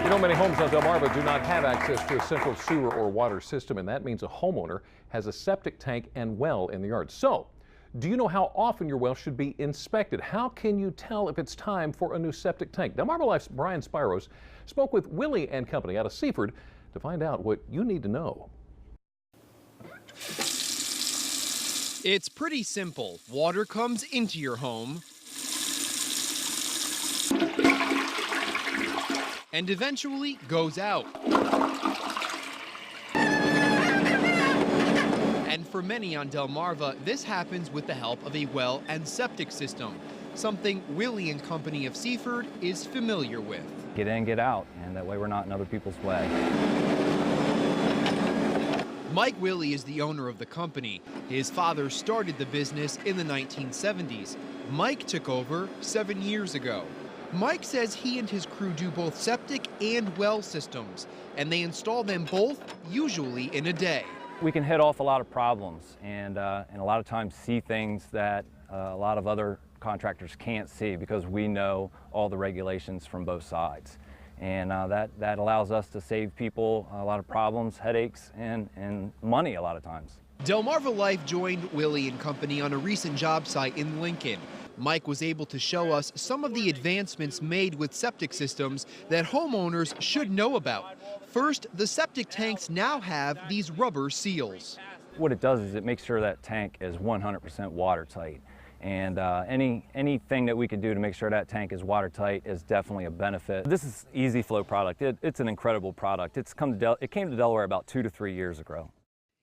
You know, many homes on Delmarva do not have access to a central sewer or water system, and that means a homeowner has a septic tank and well in the yard. So, do you know how often your well should be inspected? How can you tell if it's time for a new septic tank? Delmarva Life's Brian Spiros spoke with Willian Company out of Seaford to find out what you need to know. It's pretty simple. Water comes into your home and eventually goes out. And for many on Delmarva, this happens with the help of a well and septic system, something Willian Company of Seaford is familiar with. Get in, get out, and that way we're not in other people's way. Mike Willey is the owner of the company. His father started the business in the 1970s. Mike took over 7 years ago. Mike says he and his crew do both septic and well systems, and they install them both usually in a day. We can hit off a lot of problems and a lot of times see things that a lot of other contractors can't see because we know all the regulations from both sides. And that allows us to save people a lot of problems, headaches, and money a lot of times. Delmarva Life joined Willian Company on a recent job site in Lincoln. Mike was able to show us some of the advancements made with septic systems that homeowners should know about. First, the septic tanks now have these rubber seals. What it does is it makes sure that tank is 100% watertight. And anything that we can do to make sure that tank is watertight is definitely a benefit. This is Easy Flow product. It's an incredible product. It came to Delaware about 2 to 3 years ago.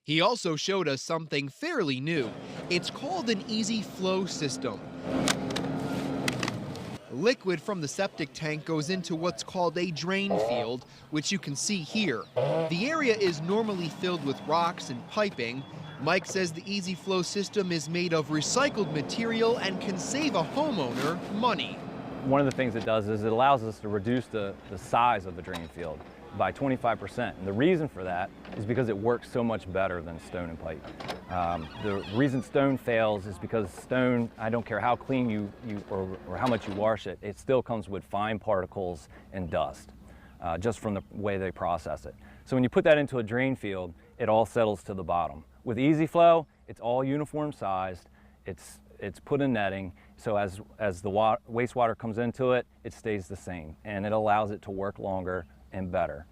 He also showed us something fairly new. It's called an Easy Flow system. Liquid from the septic tank goes into what's called a drain field, which you can see here. The area is normally filled with rocks and piping. Mike says the Easy Flow system is made of recycled material and can save a homeowner money. One of the things it does is it allows us to reduce the size of the drain field by 25%. And the reason for that is because it works so much better than stone and pipe. The reason stone fails is because stone, I don't care how clean or how much you wash it, it still comes with fine particles and dust, just from the way they process it. So when you put that into a drain field, it all settles to the bottom. With Easy Flow, it's all uniform sized, it's put in netting, so as the wastewater comes into it, it stays the same, and it allows it to work longer and better.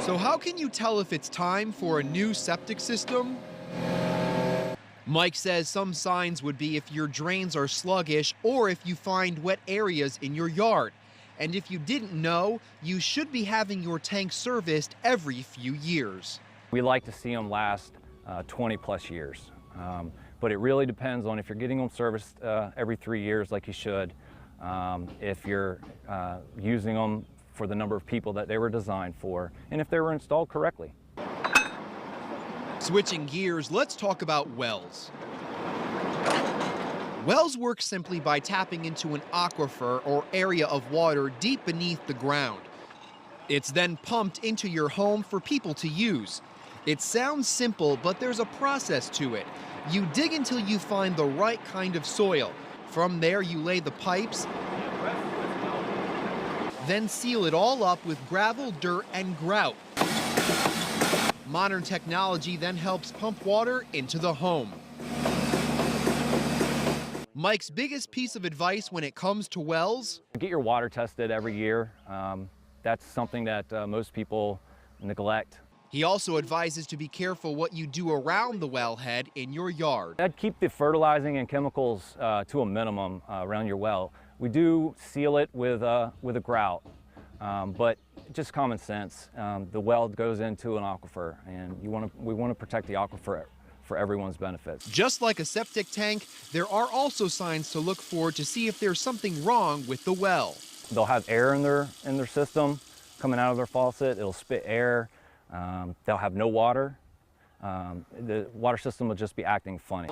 So how can you tell if it's time for a new septic system? Mike says some signs would be if your drains are sluggish or if you find wet areas in your yard. And if you didn't know, you should be having your tank serviced every few years. We like to see them last 20 plus years. But it really depends on if you're getting them serviced every 3 years like you should, if you're using them for the number of people that they were designed for, and if they were installed correctly. Switching gears, let's talk about wells. Wells work simply by tapping into an aquifer or area of water deep beneath the ground. It's then pumped into your home for people to use. It sounds simple, but there's a process to it. You dig until you find the right kind of soil. From there, you lay the pipes, then seal it all up with gravel, dirt, and grout. Modern technology then helps pump water into the home. Mike's biggest piece of advice when it comes to wells? Get your water tested every year. That's something that most people neglect. He also advises to be careful what you do around the wellhead in your yard. I'd keep the fertilizing and chemicals to a minimum around your well. We do seal it with a grout, but just common sense. The well goes into an aquifer, and we want to protect the aquifer for everyone's benefit. Just like a septic tank, there are also signs to look for to see if there's something wrong with the well. They'll have air in their system coming out of their faucet. It'll spit air. They'll have no water. The water system will just be acting funny.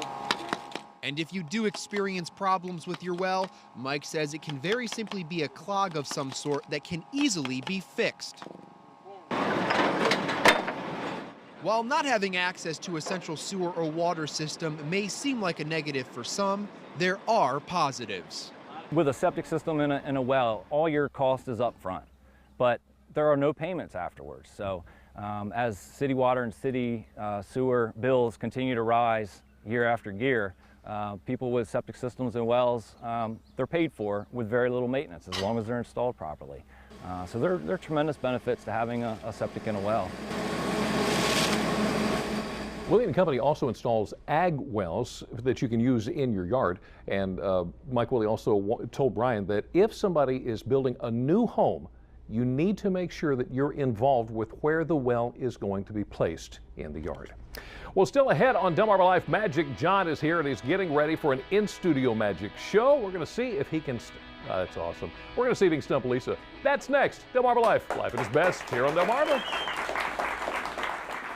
And if you do experience problems with your well, Mike says it can very simply be a clog of some sort that can easily be fixed. While not having access to a central sewer or water system may seem like a negative for some, there are positives. With a septic system in a well, all your cost is up front. but there are no payments afterwards. So as city water and city sewer bills continue to rise year after year, people with septic systems and wells, they're paid for with very little maintenance as long as they're installed properly. So there are tremendous benefits to having a septic and a well. Willian Company also installs ag wells that you can use in your yard. And Mike Willey also told Brian that if somebody is building a new home, you need to make sure that you're involved with where the well is going to be placed in the yard. Well, still ahead on Delmarva Life Magic, John is here and he's getting ready for an in-studio magic show. We're going to see if he can, that's awesome. We're going to see if he can stump Lisa. That's next, Delmarva Life. Life at its best here on Delmarva.